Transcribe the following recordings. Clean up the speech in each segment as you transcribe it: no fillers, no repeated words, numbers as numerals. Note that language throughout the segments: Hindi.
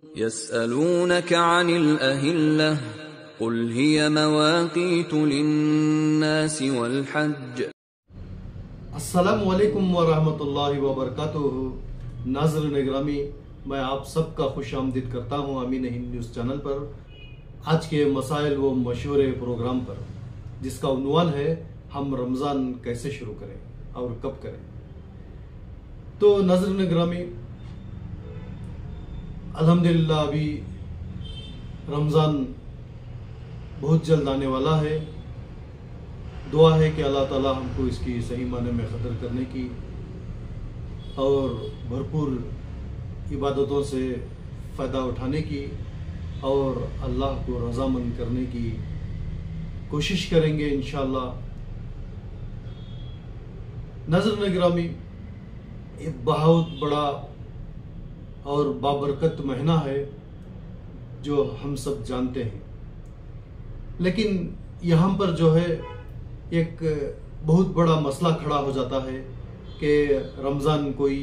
यस्अलूनक अनिल अहिल्लह कुल हिय मवाक़ीतु लिन्नासि वल हज्ज। अस्सलामु अलैकुम व रहमतुल्लाहि व बरकातुहू। नाज़रीन गिरामी, मैं आप सबका खुश आमदीद करता हूँ अमीन हिंद न्यूज़ चैनल पर। आज के मसाइल व मशवरे प्रोग्राम पर, जिसका उन्वान है हम रमज़ान कैसे शुरू करें और कब करें। तो नाज़रीन गिरामी, अल्हम्दुलिल्लाह अभी रमज़ान बहुत जल्द आने वाला है। दुआ है कि अल्लाह ताला हमको इसकी सही माने में कदर करने की और भरपूर इबादतों से फ़ायदा उठाने की और अल्लाह को रज़ामंद करने की कोशिश करेंगे इंशाअल्लाह। नाज़रीन गिरामी, ये बहुत बड़ा और बाबरकत महीना है जो हम सब जानते हैं, लेकिन यहाँ पर जो है एक बहुत बड़ा मसला खड़ा हो जाता है कि रमज़ान कोई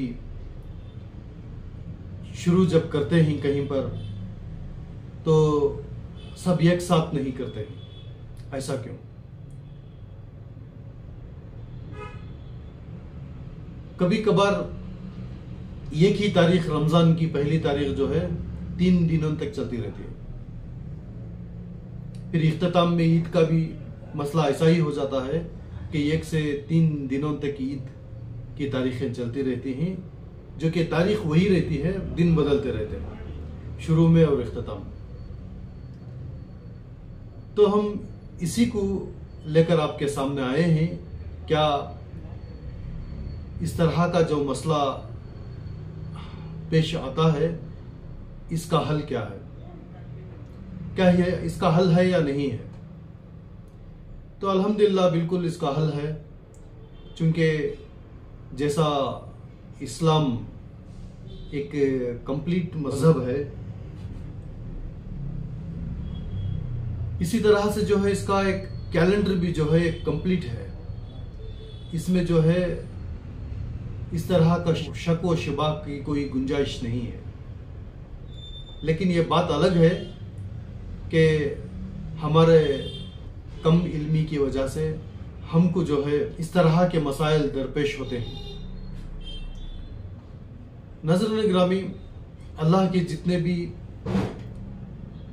शुरू जब करते हैं कहीं पर तो सब एक साथ नहीं करते हैं। ऐसा क्यों? कभी कभार एक ही तारीख, रमज़ान की पहली तारीख जो है 3 दिनों तक चलती रहती है। फिर इख्तिताम में ईद का भी मसला ऐसा ही हो जाता है कि 1 से 3 दिनों तक ईद की तारीखें चलती रहती हैं, जो कि तारीख वही रहती है, दिन बदलते रहते हैं शुरू में और इख्तिताम में। तो हम इसी को लेकर आपके सामने आए हैं। क्या इस तरह का जो मसला पेश आता है, इसका हल क्या है? क्या ये इसका हल है या नहीं है? तो अल्हम्दुलिल्लाह बिल्कुल इसका हल है, क्योंकि जैसा इस्लाम एक कंप्लीट मजहब है, इसी तरह से जो है इसका एक कैलेंडर भी जो है एक कंप्लीट है। इसमें जो है इस तरह का शक व शुबा की कोई गुंजाइश नहीं है। लेकिन ये बात अलग है कि हमारे कम इल्मी की वजह से हमको जो है इस तरह के मसाइल दरपेश होते हैं। नाज़रीन गिरामी, अल्लाह के जितने भी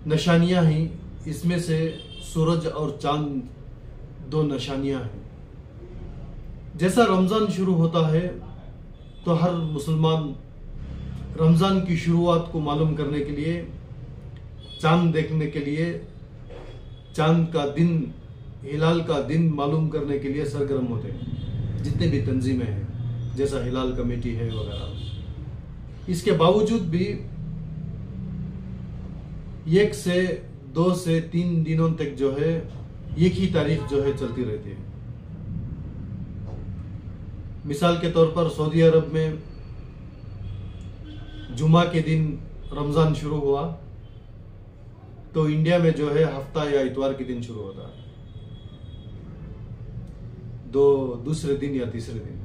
निशानियां हैं, इसमें से सूरज और चांद 2 निशानियां हैं। जैसा रमज़ान शुरू होता है तो हर मुसलमान रमज़ान की शुरुआत को मालूम करने के लिए, चांद देखने के लिए, चांद का दिन, हिलाल का दिन मालूम करने के लिए सरगर्म होते हैं जितने भी तंजीमें हैं, जैसा हिलाल कमेटी है वगैरह। इसके बावजूद भी 1 से 2 से 3 दिनों तक जो है एक ही तारीख जो है चलती रहती है। मिसाल के तौर पर सऊदी अरब में जुमा के दिन रमज़ान शुरू हुआ तो इंडिया में जो है हफ्ता या इतवार के दिन शुरू होता है, दूसरे दिन या तीसरे दिन।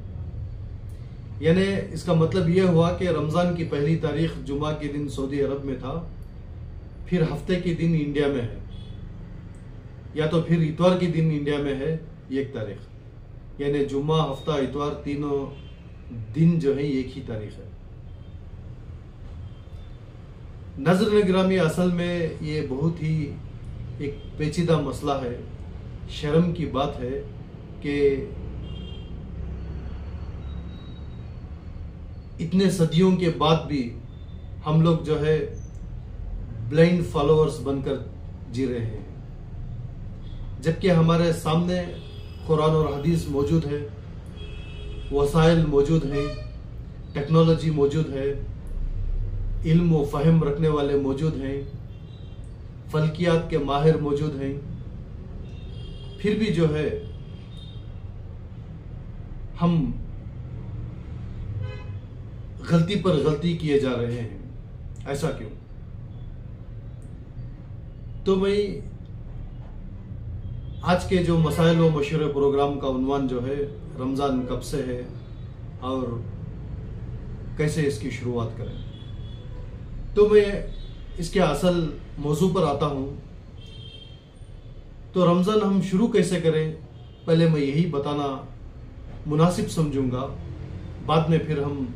यानी इसका मतलब यह हुआ कि रमज़ान की पहली तारीख जुमा के दिन सऊदी अरब में था, फिर हफ्ते के दिन इंडिया में है, या तो फिर इतवार के दिन इंडिया में है 1 तारीख। यानी जुम्मा, हफ्ता, इतवार तीनों दिन जो है एक ही तारीख है। नाज़रीन गिरामी, असल में ये बहुत ही एक पेचीदा मसला है। शर्म की बात है कि इतने सदियों के बाद भी हम लोग जो है ब्लाइंड फॉलोअर्स बनकर जी रहे हैं, जबकि हमारे सामने कुरान और हदीस मौजूद है, वसाइल मौजूद हैं, टेक्नोलॉजी मौजूद है, इल्म व फ़हम रखने वाले मौजूद हैं, फल्कियात के माहिर मौजूद हैं। फिर भी जो है हम गलती पर गलती किए जा रहे हैं। ऐसा क्यों? तो मैं आज के जो मसाइल व मशवरे प्रोग्राम का उन्वान जो है रमज़ान कब से है और कैसे इसकी शुरुआत करें। तो मैं इसके असल मौजू पर आता हूँ, तो रमज़ान हम शुरू कैसे करें पहले मैं यही बताना मुनासिब समझूंगा, बाद में फिर हम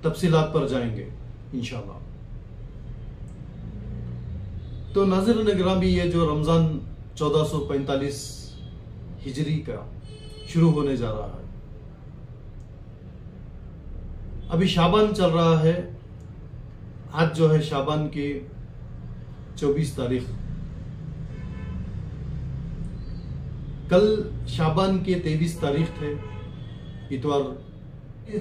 तफसीलात पर जाएंगे इंशाल्लाह। तो नाज़रीन गिरामी, ये जो रमज़ान 1445 हिजरी का शुरू होने जा रहा है, अभी शाबान चल रहा है। आज जो है शाबान की 24 तारीख, कल शाबान के 23 तारीख थे, इतवार।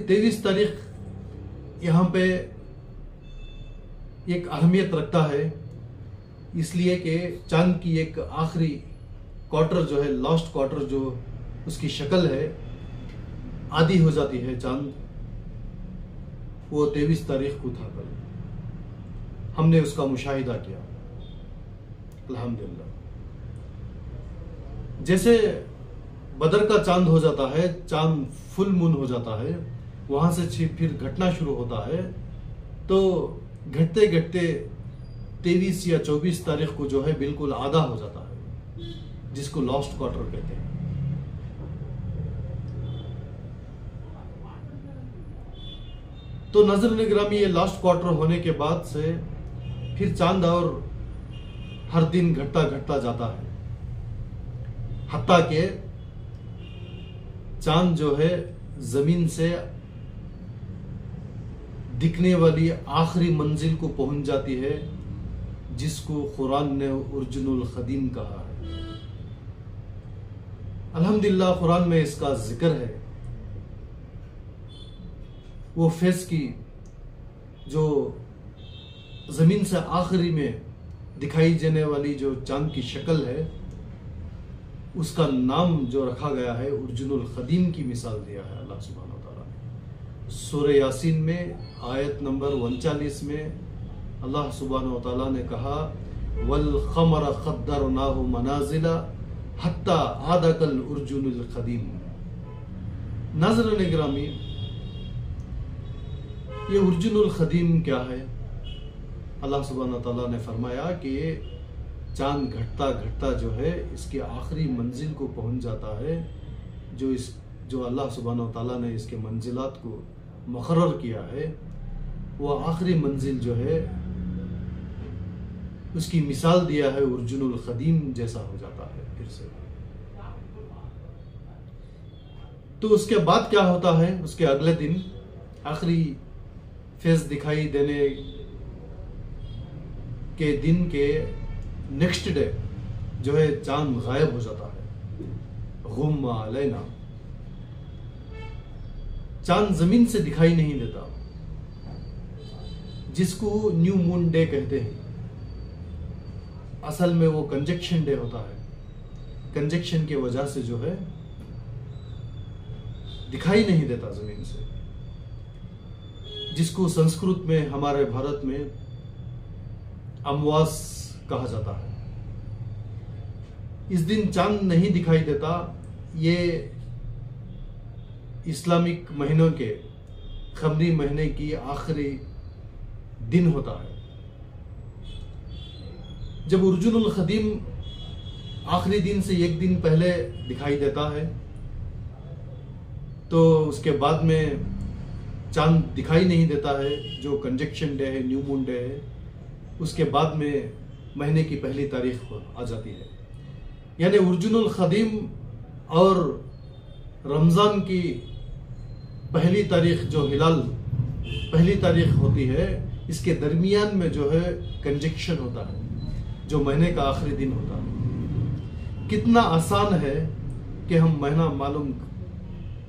23 तारीख यहाँ पे एक अहमियत रखता है, इसलिए कि चांद की एक आखिरी क्वार्टर जो है, लास्ट क्वार्टर जो उसकी शक्ल है, आधी हो जाती है चांद। वो 23 तारीख को था कल, हमने उसका मुशाहिदा किया अल्हम्दुलिल्लाह। जैसे बदर का चांद हो जाता है, चांद फुल मून हो जाता है, वहां से फिर घटना शुरू होता है। तो घटते घटते 23 या 24 तारीख को जो है बिल्कुल आधा हो जाता है, जिसको लास्ट क्वार्टर कहते हैं। तो नजर गिरामी, ये लास्ट क्वार्टर होने के बाद से फिर चांद और हर दिन घटता घटता जाता है, हत्ता के चांद जो है जमीन से दिखने वाली आखिरी मंजिल को पहुंच जाती है, जिसको कुरान ने उर्जुनुल खदीम कहा है। अल्हम्दुलिल्लाह कुरान में इसका जिक्र है। वो फेस की जो जमीन से आखिरी में दिखाई देने वाली जो चांद की शक्ल है, उसका नाम जो रखा गया है उर्जुनुल खदीम की मिसाल दिया है अल्लाह सुब्हानहू व तआला ने। सूरह यासीन में आयत नंबर 39 में अल्लाह सुब्हानहू व तआला ने कहा, वल क़मर क़द्दरनाहु मनाज़िला हत्ता आदा कल उर्जुनुल खदीम। नाज़रीन गिरामी, ये उर्जुनुल खदीम क्या है? अल्लाह सुब्हानहू व तआला ने फरमाया कि चांद घटता घटता जो है इसकी आखिरी मंजिल को पहुंच जाता है। जो अल्लाह सुब्हानहू व तआला ने इसके मंजिलात को मुकर्रर किया है, वो आखिरी मंजिल जो है उसकी मिसाल दिया है उर्जुनुल खदीम जैसा हो जाता है फिर से। तो उसके बाद क्या होता है? उसके अगले दिन आखिरी फेस दिखाई देने के दिन के नेक्स्ट डे जो है चांद गायब हो जाता है। गुम्मा अलैना, चांद जमीन से दिखाई नहीं देता, जिसको न्यू मून डे कहते हैं। असल में वो कंजक्शन डे होता है। कंजक्शन की वजह से जो है दिखाई नहीं देता जमीन से, जिसको संस्कृत में हमारे भारत में अमावास कहा जाता है। इस दिन चांद नहीं दिखाई देता। ये इस्लामिक महीनों के खमरी महीने की आखिरी दिन होता है। जब उर्जुनुल खदीम आखिरी दिन से एक दिन पहले दिखाई देता है, तो उसके बाद में चांद दिखाई नहीं देता है, जो कंजक्शन डे है, न्यू मून डे है। उसके बाद में महीने की पहली तारीख आ जाती है। यानी उर्जुनुल खदीम और रमज़ान की पहली तारीख जो हिलाल पहली तारीख होती है, इसके दरमियान में जो है कंजक्शन होता है, जो महीने का आखिरी दिन होता है। कितना आसान है कि हम महीना मालूम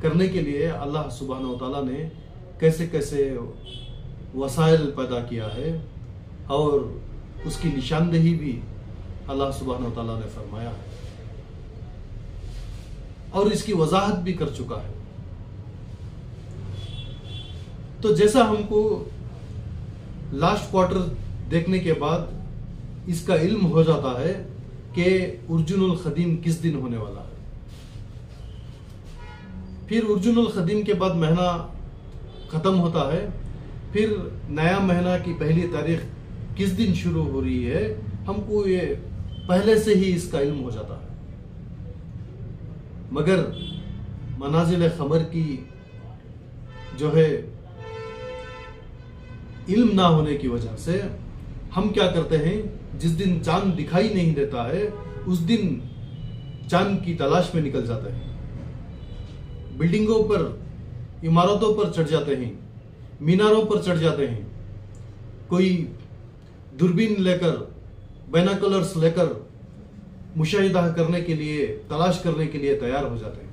करने के लिए अल्लाह सुब्हानहू व तआला ने कैसे कैसे वसाइल पैदा किया है, और उसकी निशानदेही भी अल्लाह सुब्हानहू व तआला ने फरमाया है, और इसकी वजाहत भी कर चुका है। तो जैसा हमको लास्ट क्वार्टर देखने के बाद इसका इल्म हो जाता है कि उर्जुनुल खदीम किस दिन होने वाला है। फिर उर्जुनुल खदीम के बाद महीना खत्म होता है, फिर नया महीना की पहली तारीख किस दिन शुरू हो रही है, हमको ये पहले से ही इसका इल्म हो जाता है। मगर मनाजिल खबर की जो है इल्म ना होने की वजह से हम क्या करते हैं, जिस दिन चांद दिखाई नहीं देता है उस दिन चांद की तलाश में निकल जाते हैं। बिल्डिंगों पर, इमारतों पर चढ़ जाते हैं, मीनारों पर चढ़ जाते हैं, कोई दूरबीन लेकर, बाइनोकुलर्स लेकर मुशाहिदा करने के लिए, तलाश करने के लिए तैयार हो जाते हैं,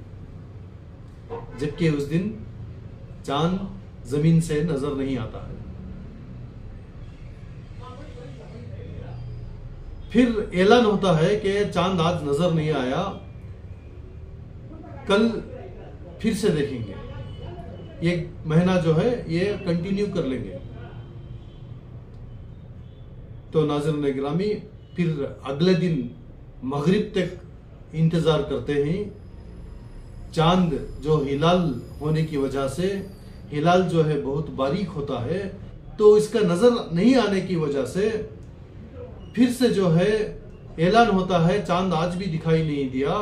जबकि उस दिन चांद जमीन से नजर नहीं आता है। फिर ऐलान होता है कि चांद आज नजर नहीं आया, कल फिर से देखेंगे। ये महीना जो है ये कंटिन्यू कर लेंगे। तो नाज़रीन गिरामी, फिर अगले दिन मगरिब तक इंतजार करते हैं। चांद जो हिलाल होने की वजह से, हिलाल जो है बहुत बारीक होता है, तो इसका नजर नहीं आने की वजह से फिर से जो है ऐलान होता है, चांद आज भी दिखाई नहीं दिया,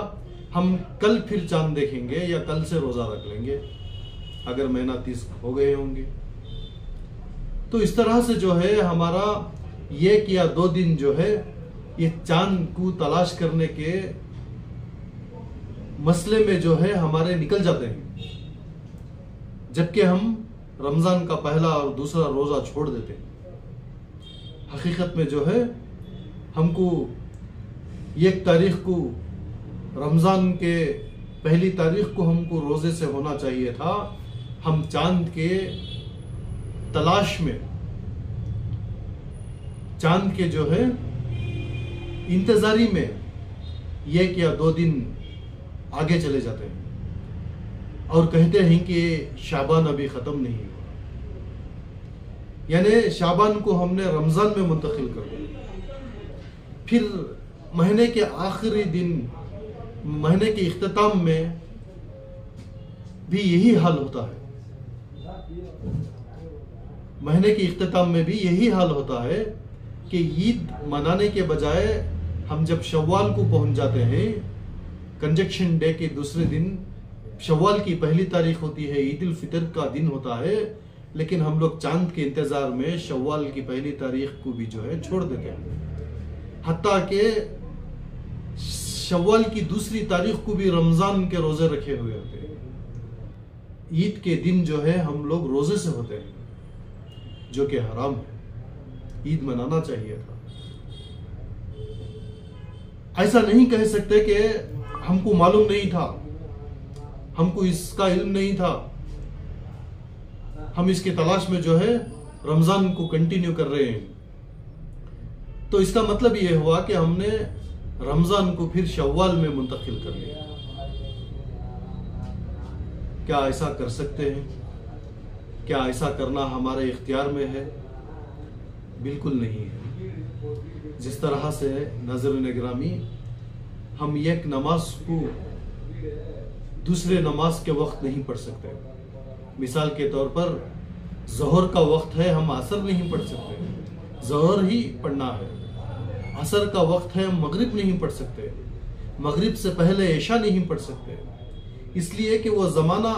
हम कल फिर चांद देखेंगे या कल से रोजा रख लेंगे अगर महीना 30 हो गए होंगे। तो इस तरह से जो है हमारा 1 या 2 दिन जो है ये चांद को तलाश करने के मसले में जो है हमारे निकल जाते हैं, जबकि हम रमजान का पहला और दूसरा रोजा छोड़ देते हैं। हकीकत में जो है हमको 1 तारीख को, रमजान के पहली तारीख को हमको रोजे से होना चाहिए था। हम चांद के तलाश में, चांद के जो है इंतजारी में 1 या 2 दिन आगे चले जाते हैं और कहते हैं कि शाबान अभी खत्म नहीं हुआ, यानी शाबान को हमने रमजान में मुंतकिल कर दिया। फिर महीने के आखिरी दिन, महीने के इख्तिताम में भी यही हाल होता है। महीने के इख्तिताम में भी यही हाल होता है कि ईद मनाने के बजाय हम जब शव्वाल को पहुंच जाते हैं, कंजक्शन डे के दूसरे दिन, शव्वाल की पहली तारीख होती है, ईद उल फितर का दिन होता है, लेकिन हम लोग चांद के इंतजार में शव्वाल की पहली तारीख को भी जो है छोड़ देते हैं। हत्ता के शव्वाल की दूसरी तारीख को भी रमजान के रोजे रखे हुए होते हैं। ईद के दिन जो है हम लोग रोजे से होते हैं, जो कि हराम है। ईद मनाना चाहिए था। ऐसा नहीं कह सकते कि हमको मालूम नहीं था, हमको इसका इल्म नहीं था, हम इसकी तलाश में जो है रमजान को कंटिन्यू कर रहे हैं। तो इसका मतलब यह हुआ कि हमने रमजान को फिर शव्वाल में मुंतकिल कर लिया। क्या ऐसा कर सकते हैं? क्या ऐसा करना हमारे इख्तियार में है? बिल्कुल नहीं है। जिस तरह से नाज़रीन गिरामी, हम एक नमाज को दूसरे नमाज के वक्त नहीं पढ़ सकते। मिसाल के तौर पर ज़ोहर का वक्त है, हम असर नहीं पढ़ सकते, ज़ोहर ही पढ़ना है। असर का वक्त है, हम मगरिब नहीं पढ़ सकते, मगरिब से पहले ऐशा नहीं पढ़ सकते, इसलिए कि वो ज़माना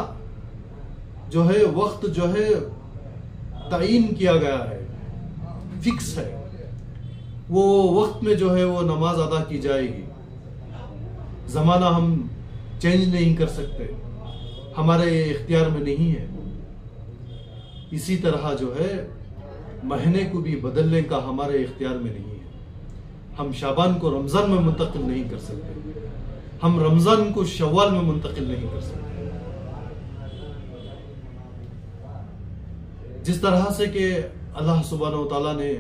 जो है, वक्त जो है तयीन किया गया है, फिक्स है। वो वक्त में जो है वो नमाज अदा की जाएगी। ज़माना हम चेंज नहीं कर सकते, हमारे इख्तियार में नहीं है। इसी तरह जो है महीने को भी बदलने का हमारे इख्तियार में नहीं है। हम शाबान को रमजान में मुंतकिल नहीं कर सकते, हम रमजान को शव्वाल में मुंतकिल नहीं कर सकते। जिस तरह से कि अल्लाह सुब्हानहू व तआला ने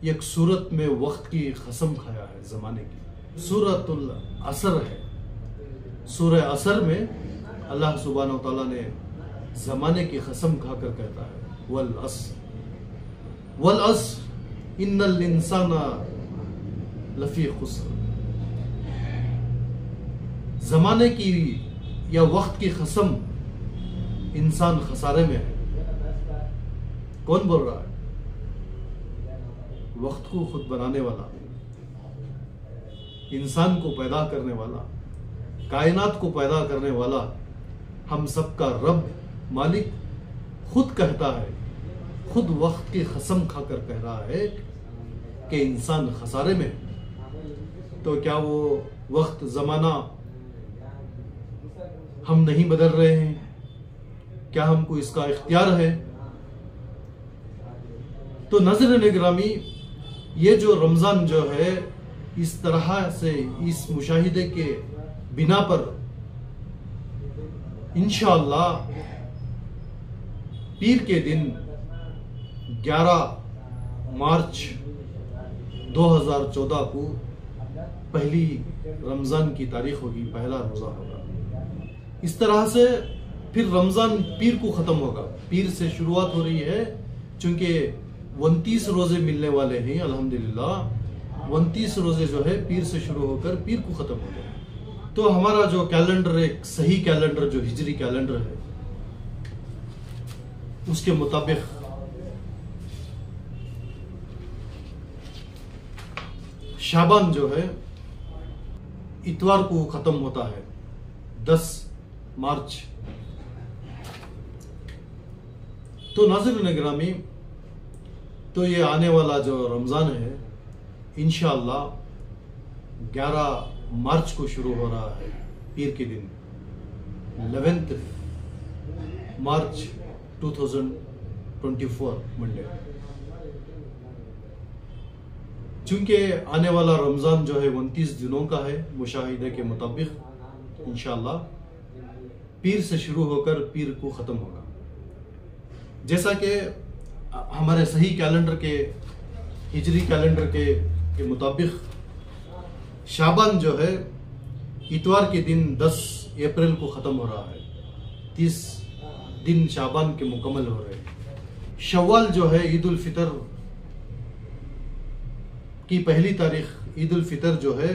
एक सूरत में वक्त की कसम खाया है, जमाने की, सूरतुल असर है। सूरह असर में अल्लाह सुब्हानहू व तआला ने जमाने की कसम खाकर कहता है, वल अस्र इन्नल इंसाना लफी खुस्र। जमाने की या वक्त की कसम, इंसान खसारे में है। कौन बोल रहा है? वक्त को खुद बनाने वाला, इंसान को पैदा करने वाला, कायनात को पैदा करने वाला, हम सबका रब मालिक खुद कहता है, खुद वक्त की कसम खाकर कह रहा है कि इंसान खसारे में है। तो क्या वो वक्त जमाना हम नहीं बदल रहे हैं? क्या हमको इसका इख्तियार है? तो नाज़रीन निगरामी, ये जो रमजान जो है इस तरह से इस मुशाहिदे के बिना पर इंशाअल्लाह पीर के दिन 11 मार्च 2014 को पहली रमजान की तारीख होगी, पहला रोजा होगा। इस तरह से फिर रमजान पीर को खत्म होगा। पीर से शुरुआत हो रही है, चूंकि 29 रोजे मिलने वाले हैं अल्हम्दुलिल्लाह। 29 रोजे जो है पीर से शुरू होकर पीर को खत्म हो जाए। तो हमारा जो कैलेंडर, एक सही कैलेंडर जो हिजरी कैलेंडर है, उसके मुताबिक शाबान जो है इतवार को खत्म होता है 10 मार्च। तो नाज़रीन गिरामी, तो ये आने वाला जो रमजान है इंशाअल्लाह 11 मार्च को शुरू हो रहा है, पीर के दिन 11 मार्च 2024 मंडे। चूंकि आने वाला रमजान जो है 29 दिनों का है मुशाहिदे के मुताबिक, इंशाअल्लाह पीर से शुरू होकर पीर को खत्म होगा। जैसा कि हमारे सही कैलेंडर के, हिजरी कैलेंडर के मुताबिक शाबान जो है इतवार के दिन 10 अप्रैल को खत्म हो रहा है। 30 दिन शाबान के मुकम्मल हो रहे हैं। शव्वाल जो है ईद उल फितर की पहली तारीख, ईद उल फितर जो है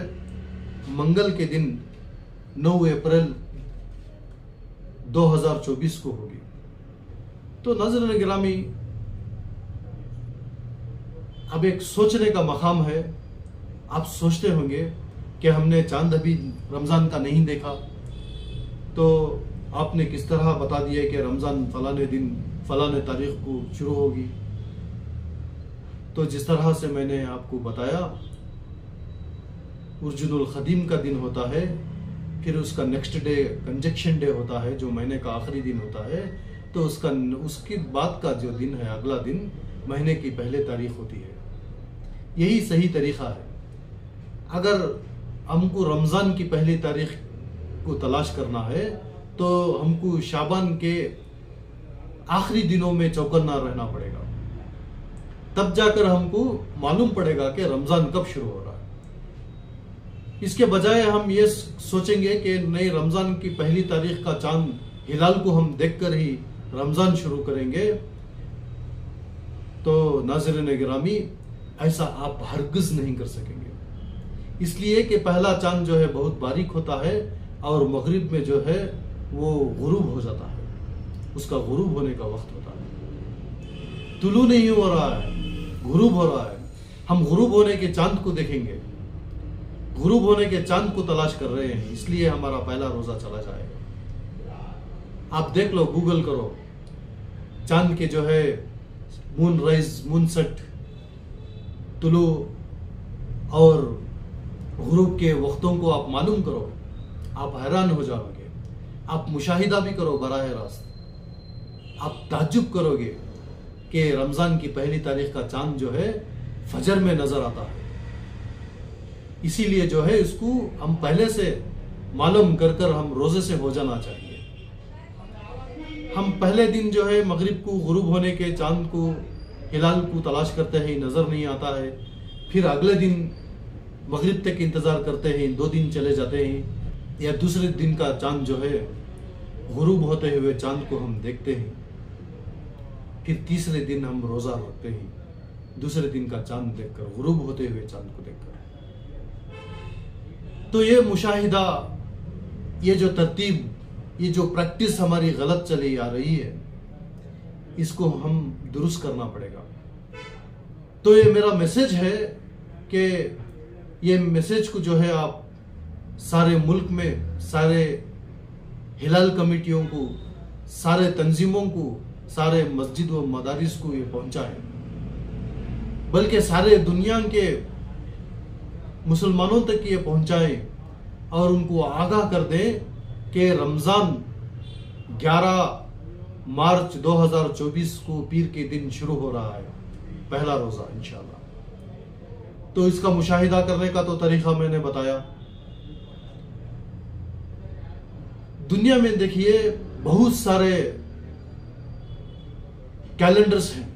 मंगल के दिन 9 अप्रैल 2024 को होगी। तो नाज़रीन गिरामी, अब एक सोचने का मकाम है। आप सोचते होंगे कि हमने चांद अभी रमजान का नहीं देखा, तो आपने किस तरह बता दिया कि रमजान फलाने दिन फलाने तारीख को शुरू होगी। तो जिस तरह से मैंने आपको बताया, उर्जुनुल खदीम का दिन होता है, फिर उसका नेक्स्ट डे कंजक्शन डे होता है जो महीने का आखिरी दिन होता है। तो उसके बाद का जो दिन है, अगला दिन महीने की पहले तारीख होती है। यही सही तरीका है। अगर हमको रमजान की पहली तारीख को तलाश करना है तो हमको शाबान के आखिरी दिनों में चौकन्ना रहना पड़ेगा, तब जाकर हमको मालूम पड़ेगा कि रमजान कब शुरू हो रहा है। इसके बजाय हम ये सोचेंगे कि नहीं, रमजान की पहली तारीख का चांद हिलाल को हम देखकर ही रमजान शुरू करेंगे। तो नाज़रीन गिरामी, ऐसा आप हरगिज़ नहीं कर सकेंगे, इसलिए कि पहला चांद जो है बहुत बारीक होता है और मगरिब में जो है वो गुरूब हो जाता है, उसका गुरूब होने का वक्त होता है। तुलू नहीं हो रहा है, गुरूब हो रहा है। हम गुरूब होने के चांद को देखेंगे, गुरूब होने के चांद को तलाश कर रहे हैं, इसलिए हमारा पहला रोजा चला जाएगा। आप देख लो, गूगल करो, चांद के जो है मून राइज, मून सेट, तुलू और गुरूब के वक्तों को आप मालूम करो, आप हैरान हो जाओगे। आप मुशाहिदा भी करो बराह रास्त, आप ताज्जुब करोगे कि रमजान की पहली तारीख का चांद जो है फजर में नजर आता है। इसीलिए जो है इसको हम पहले से मालूम कर कर हम रोजे से हो जाना चाहिए। हम पहले दिन जो है मगरिब को गुरूब होने के चांद को, हिलाल को तलाश करते हैं, नजर नहीं आता है। फिर अगले दिन मगरिब तक इंतजार करते हैं, 2 दिन चले जाते हैं, या दूसरे दिन का चांद जो है गुरूब होते हुए चांद को हम देखते हैं। फिर तीसरे दिन हम रोजा रखते हैं, दूसरे दिन का चांद देखकर, गुरूब होते हुए चांद को देखकर। तो ये मुशाहिदा, ये जो तरतीब, ये जो प्रैक्टिस हमारी गलत चली आ रही है, इसको हम दुरुस्त करना पड़ेगा। तो ये मेरा मैसेज है कि ये मैसेज को जो है आप सारे मुल्क में सारे हिलाल कमेटियों को, सारे तंजीमों को, सारे मस्जिद व मदारिस को ये पहुंचाएं, बल्कि सारे दुनिया के मुसलमानों तक ये पहुंचाएं और उनको आगाह कर दें कि रमज़ान 11 मार्च 2024 को पीर के दिन शुरू हो रहा है, पहला रोज़ा इंशाल्लाह। तो इसका मुशाहिदा करने का तो तरीका मैंने बताया। दुनिया में देखिए बहुत सारे कैलेंडर्स हैं,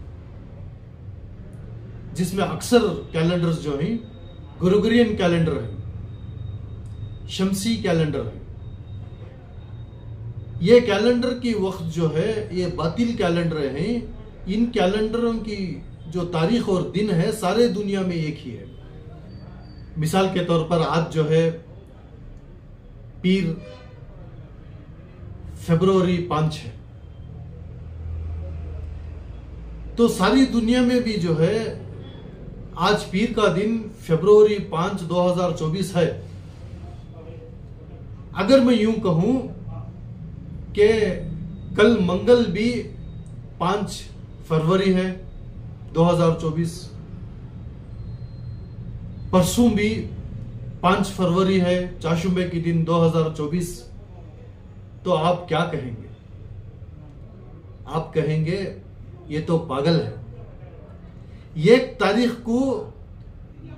जिसमें अक्सर कैलेंडर्स जो हैं ग्रेगोरियन कैलेंडर है, शमसी कैलेंडर है। ये कैलेंडर की वक्त जो है ये बातिल कैलेंडर हैं। इन कैलेंडरों की जो तारीख और दिन है सारे दुनिया में एक ही है। मिसाल के तौर पर आज जो है पीर फरवरी 5 है, तो सारी दुनिया में भी जो है आज पीर का दिन फरवरी 5 2024 है। अगर मैं यूं कहूं कि कल मंगल भी 5 फरवरी है 2024, परसों भी 5 फरवरी है चाशुंबे के दिन 2024, तो आप क्या कहेंगे? आप कहेंगे ये तो पागल है, एक तारीख को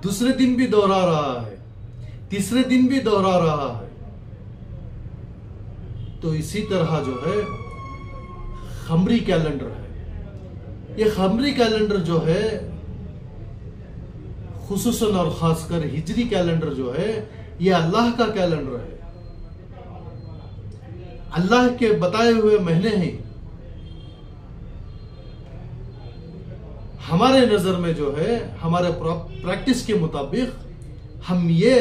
दूसरे दिन भी दोहरा रहा है, तीसरे दिन भी दोहरा रहा है। तो इसी तरह जो है खमरी कैलेंडर है। ये खमरी कैलेंडर जो है खुसूसन और खासकर हिजरी कैलेंडर जो है ये अल्लाह का कैलेंडर है, अल्लाह के बताए हुए महीने हैं। हमारे नजर में जो है हमारे प्रैक्टिस के मुताबिक हम ये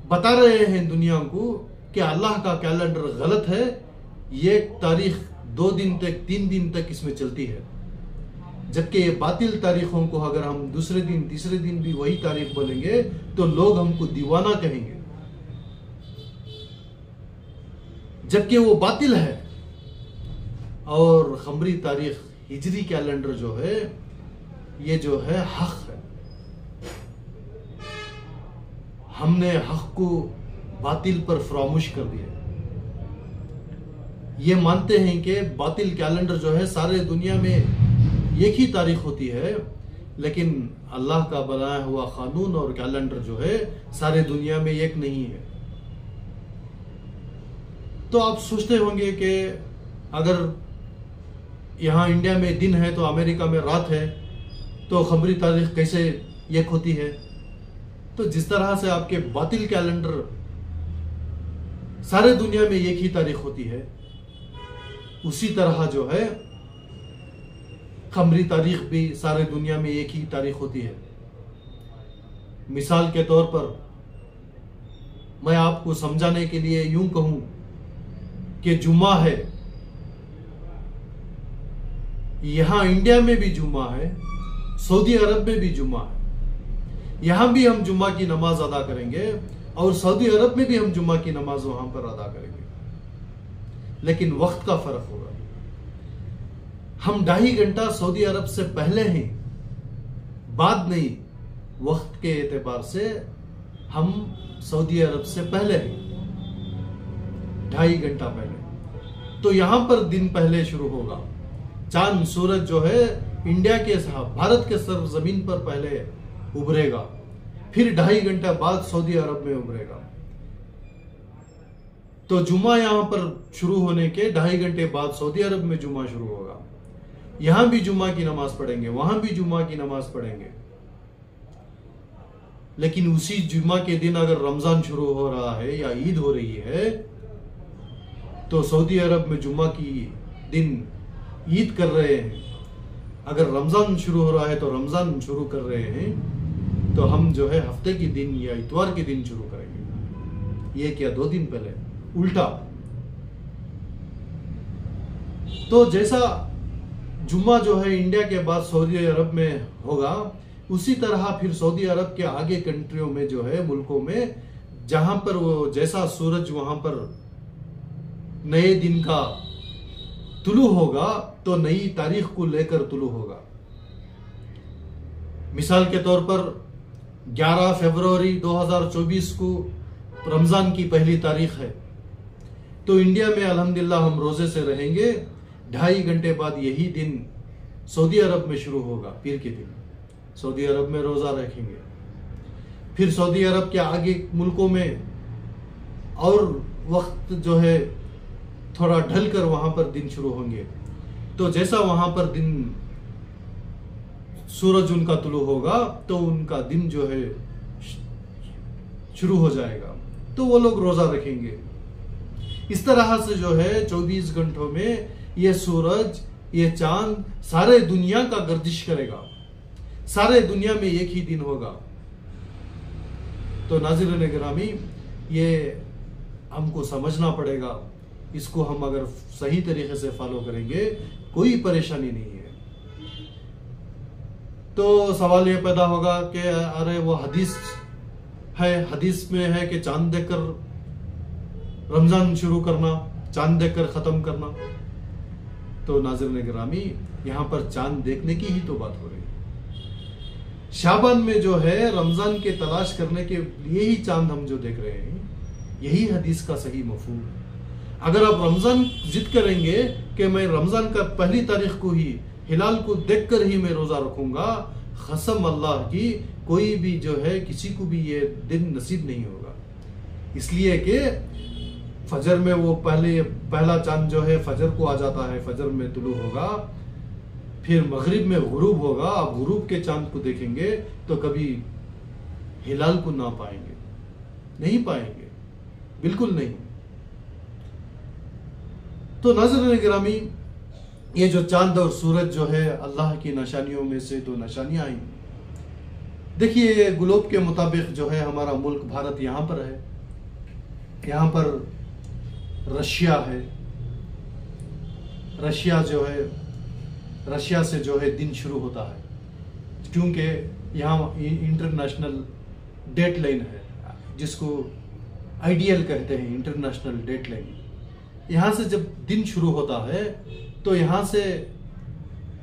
बता रहे हैं दुनिया को कि अल्लाह का कैलेंडर गलत है। ये तारीख 2 दिन तक 3 दिन तक इसमें चलती है, जबकि ये बातिल तारीखों को अगर हम दूसरे दिन तीसरे दिन भी वही तारीख बोलेंगे तो लोग हमको दीवाना कहेंगे, जबकि वो बातिल है। और खमरी तारीख हिजरी कैलेंडर जो है ये जो है हक है। हमने हक को बातिल पर फरामोश कर दिया। ये मानते हैं कि बातिल कैलेंडर जो है सारे दुनिया में एक ही तारीख होती है, लेकिन अल्लाह का बनाया हुआ कानून और कैलेंडर जो है सारे दुनिया में एक नहीं है। तो आप सोचते होंगे कि अगर यहाँ इंडिया में दिन है तो अमेरिका में रात है, तो खमरी तारीख कैसे एक होती है? तो जिस तरह से आपके बातिल कैलेंडर सारे दुनिया में एक ही तारीख होती है, उसी तरह जो है खमरी तारीख भी सारे दुनिया में एक ही तारीख होती है। मिसाल के तौर पर मैं आपको समझाने के लिए यूं कहूं कि जुम्मा है, यहां इंडिया में भी जुम्मा है, सऊदी अरब में भी जुम्मा है। यहां भी हम जुम्मा की नमाज अदा करेंगे और सऊदी अरब में भी हम जुम्मा की नमाज वहां पर अदा करेंगे, लेकिन वक्त का फर्क होगा। हम 2.5 घंटा सऊदी अरब से पहले हैं, बाद नहीं। वक्त के एतबार से हम सऊदी अरब से पहले हैं, 2.5 घंटा पहले। तो यहां पर दिन पहले शुरू होगा। चांद सूरज जो है इंडिया के भारत के सरजमीन पर पहले उभरेगा, फिर 2.5 घंटा बाद सऊदी अरब में उभरेगा। तो जुम्मा यहां पर शुरू होने के 2.5 घंटे बाद सऊदी अरब में जुम्मा शुरू होगा। यहां भी जुम्मा की नमाज पढ़ेंगे, वहां भी जुम्मा की नमाज पढ़ेंगे। लेकिन उसी जुम्मा के दिन अगर रमजान शुरू हो रहा है या ईद हो रही है, तो सऊदी अरब में जुम्मा की दिन ईद कर रहे हैं। अगर रमजान शुरू हो रहा है तो रमजान शुरू कर रहे हैं, तो हम जो है हफ्ते के दिन या इतवार के दिन शुरू करेंगे। ये क्या 2 दिन पहले, उल्टा। तो जैसा जुम्मा जो है इंडिया के बाद सऊदी अरब में होगा, उसी तरह फिर सऊदी अरब के आगे कंट्रियों में जो है, मुल्कों में, जहां पर वो जैसा सूरज वहां पर नए दिन का तुलू होगा तो नई तारीख को लेकर तुलू होगा। मिसाल के तौर पर 11 फरवरी 2024 को रमजान की पहली तारीख है, तो इंडिया में अल्हम्दुलिल्लाह हम रोजे से रहेंगे। 2.5 घंटे बाद यही दिन सऊदी अरब में शुरू होगा, पीर के दिन सऊदी अरब में रोजा रखेंगे। फिर सऊदी अरब के आगे मुल्कों में और वक्त जो है थोड़ा ढल कर वहां पर दिन शुरू होंगे, तो जैसा वहां पर दिन सूरज उनका तुलू होगा तो उनका दिन जो है शुरू हो जाएगा, तो वो लोग रोजा रखेंगे। इस तरह से जो है 24 घंटों में ये सूरज, ये चांद सारे दुनिया का गर्दिश करेगा, सारे दुनिया में एक ही दिन होगा। तो नाज़रीन गिरामी, ये हमको समझना पड़ेगा, इसको हम अगर सही तरीके से फॉलो करेंगे कोई परेशानी नहीं है। तो सवाल ये पैदा होगा कि अरे वो हदीस है, हदीस में है कि चांद देखकर रमजान शुरू करना, चांद देखकर खत्म करना। तो नाज़रीन गिरामी, यहाँ पर चांद देखने की ही तो बात हो रही है। शाबान में जो है रमजान के तलाश करने के लिए ही चांद हम जो देख रहे हैं, यही हदीस का सही मफहूम है। अगर आप रमजान जिद करेंगे कि मैं रमजान का पहली तारीख को ही हिलाल को देखकर ही मैं रोजा रखूंगा, कसम अल्लाह की, कोई भी जो है किसी को भी ये दिन नसीब नहीं होगा। इसलिए कि फजर में वो पहला चांद जो है फजर को आ जाता है, फजर में तुलू होगा, फिर मगरिब में गुरूब होगा। आप गुरूब के चांद को देखेंगे तो कभी हिलाल को ना पाएंगे, नहीं पाएंगे, बिल्कुल नहीं। तो नाज़रीन गिरामी, ये जो चांद और सूरज जो है अल्लाह की निशानियों में से तो निशानियां आई। देखिए, ग्लोब के मुताबिक जो है हमारा मुल्क भारत यहाँ पर है, यहाँ पर रशिया है। रशिया जो है, रशिया से जो है दिन शुरू होता है, क्योंकि यहाँ इंटरनेशनल डेट लाइन है, जिसको आइडियल कहते हैं, इंटरनेशनल डेट लाइन। यहाँ से जब दिन शुरू होता है तो यहाँ से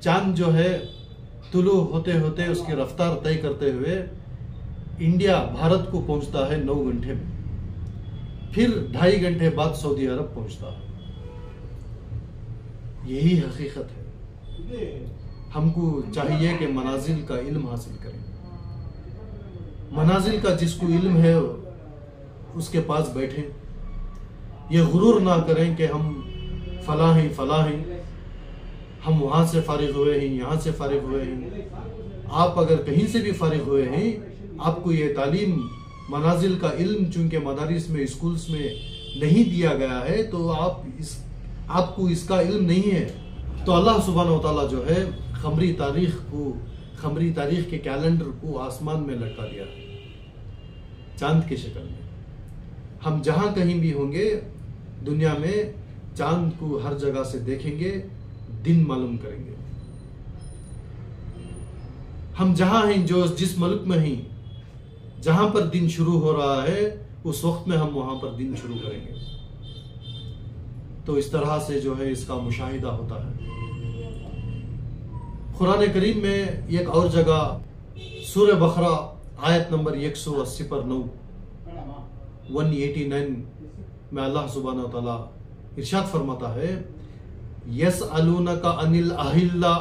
चांद जो है तुलू होते होते उसकी रफ्तार तय करते हुए इंडिया, भारत को पहुंचता है 9 घंटे में, फिर 2.5 घंटे बाद सऊदी अरब पहुंचता है। यही हकीकत है। हमको चाहिए कि मनाजिल का इल्म हासिल करें। मनाजिल का जिसको इल्म है उसके पास बैठें। ये गुरूर ना करें कि हम फला हैं, हम वहां से फारिग हुए हैं, यहाँ से फारिग हुए हैं। आप अगर कहीं से भी फारिग हुए हैं, आपको ये तालीम, मनाजिल का इल्म चूंकि मदारिस में, स्कूल्स में नहीं दिया गया है, तो आपको इसका इल्म नहीं है। तो अल्लाह सुब्हानहू व तआला जो है खमरी तारीख के कैलेंडर को आसमान में लटका दिया है चांद की शक्ल में। हम जहां कहीं भी होंगे दुनिया में, चांद को हर जगह से देखेंगे, दिन मालूम करेंगे। हम जहां हैं, जो जिस मुल्क में हैं, जहां पर दिन शुरू हो रहा है, उस वक्त में हम वहां पर दिन शुरू करेंगे। तो इस तरह से जो है इसका मुशाहिदा होता है। कुरान करीम में एक और जगह सूरह बकरा आयत नंबर 180 पर 189 में अल्लाह सुब्हानहू व तआला इरशाद फरमाता है, यसअलूनका अनिल अहिल्ला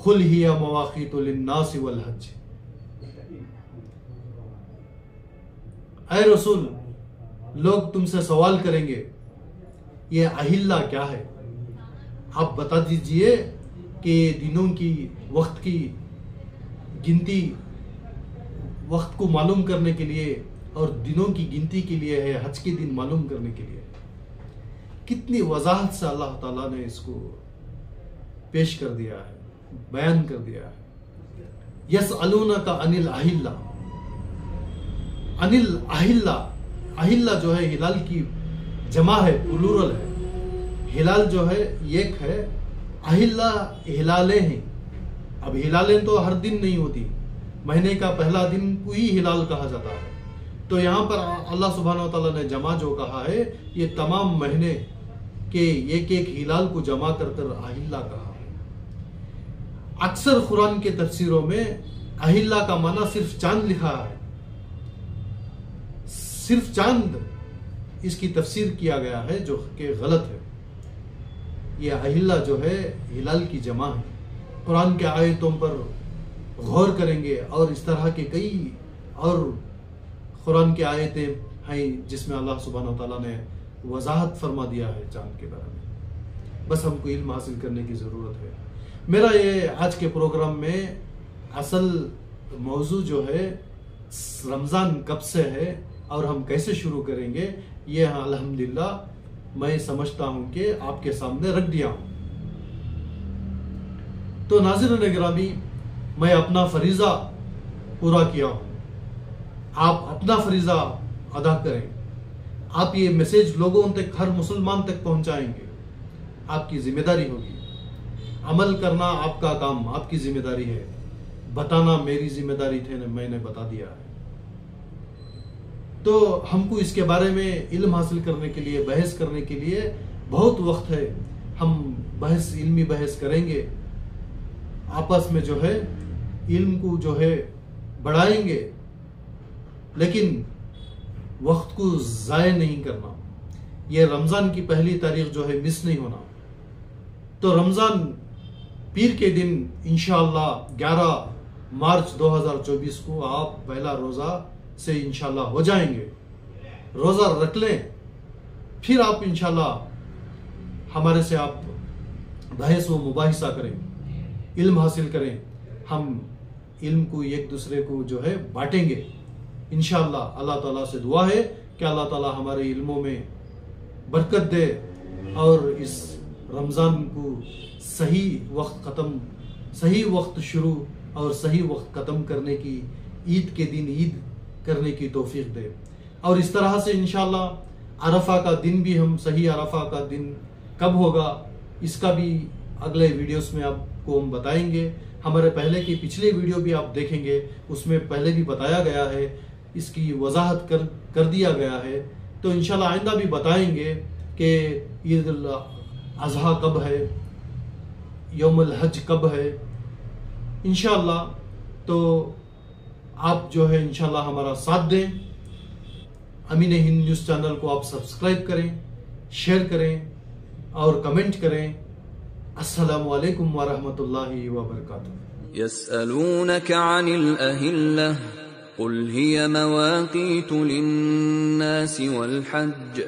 कुल हिया मवाक़ीतु लिन्नास वल हज। ऐ रसूल, लोग तुमसे सवाल करेंगे ये अहिल्ला क्या है, आप बता दीजिए कि दिनों की, वक्त की गिनती, वक्त को मालूम करने के लिए और दिनों की गिनती के लिए है, हज के दिन मालूम करने के लिए। कितनी वजाहत से अल्लाह ताला ने इसको पेश कर दिया है, बयान कर दिया है। यसअलूनका अनिल अहिल्ला, अनिल अहिल्ला, अहिल्ला जो है हिलाल की जमा है, प्लूरल है। हिलाल जो है एक है अहिल्ला हिलालें हैं। अब हिलालें तो हर दिन नहीं होती, महीने का पहला दिन को ही हिलाल कहा जाता है। तो यहाँ पर अल्लाह सुब्हानहू व तआला ने जमा जो कहा है, ये तमाम महीने के एक एक हिलाल को जमा कर कर अहिल्ला कहा है। अक्सर कुरान के तफसीरों में अहिल्ला का माना सिर्फ चांद लिखा है, सिर्फ चांद इसकी तफसीर किया गया है जो कि गलत है। ये अहिल्ला जो है हिलाल की जमा है। कुरान के आयतों पर गौर करेंगे और इस तरह के कई और कुरान की आयतें हैं जिसमें अल्लाह सुब्हानहू व तआला ने वजाहत फरमा दिया है चांद के बारे में। बस हमको इल्म हासिल करने की ज़रूरत है। मेरा ये आज के प्रोग्राम में असल मौजू जो है रमज़ान कब से है और हम कैसे शुरू करेंगे, ये अल्हम्दुलिल्लाह मैं समझता हूं कि आपके सामने रख दिया हूं। तो नाज़रीन गिरामी, मैं अपना फरीज़ा पूरा किया हूं, आप अपना फरीज़ा अदा करें। आप ये मैसेज लोगों तक, हर मुसलमान तक पहुंचाएंगे, आपकी जिम्मेदारी होगी। अमल करना आपका काम, आपकी जिम्मेदारी है। बताना मेरी जिम्मेदारी थे, मैंने बता दिया है। तो हमको इसके बारे में इल्म हासिल करने के लिए, बहस करने के लिए बहुत वक्त है। हम इल्मी बहस करेंगे, आपस में जो है इल्म को जो है बढ़ाएंगे, लेकिन वक्त को ज़ाय नहीं करना। ये रमज़ान की पहली तारीख जो है मिस नहीं होना। तो रमज़ान पीर के दिन इंशाअल्लाह 11 मार्च 2024 को आप पहला रोज़ा से इंशाअल्लाह हो जाएंगे। रोज़ा रख लें, फिर आप इंशाअल्लाह हमारे से आप बहस व मुबाहिसा करें, इल्म हासिल करें। हम इल्म को एक दूसरे को जो है बांटेंगे इंशाअल्लाह। अल्लाह ताला से दुआ है कि अल्लाह ताला हमारे इल्मों में बरकत दे और इस रमज़ान को सही वक्त शुरू और सही वक्त ख़त्म करने की, ईद के दिन ईद करने की तौफीक दे। और इस तरह से इंशाअल्लाह अरफा का दिन भी, हम सही अरफा का दिन कब होगा इसका भी अगले वीडियोस में आपको हम बताएंगे। हमारे पहले की पिछले वीडियो भी आप देखेंगे, उसमें पहले भी बताया गया है, इसकी वजाहत कर दिया गया है। तो इंशाल्लाह आइंदा भी बताएंगे कि ईद उल अज़हा कब है, यौमुल हज कब है इंशाल्लाह। तो आप जो है इंशाल्लाह हमारा साथ दें। अमीन हिंद न्यूज़ चैनल को आप सब्सक्राइब करें, शेयर करें और कमेंट करें। अस्सलामु अलैकुम व रहमतुल्लाहि व बरकातुहू। यस्अलूनक अनिल अहिल्लह कुल हिय मवाक़ीतु लिन्नासि वल हज्ज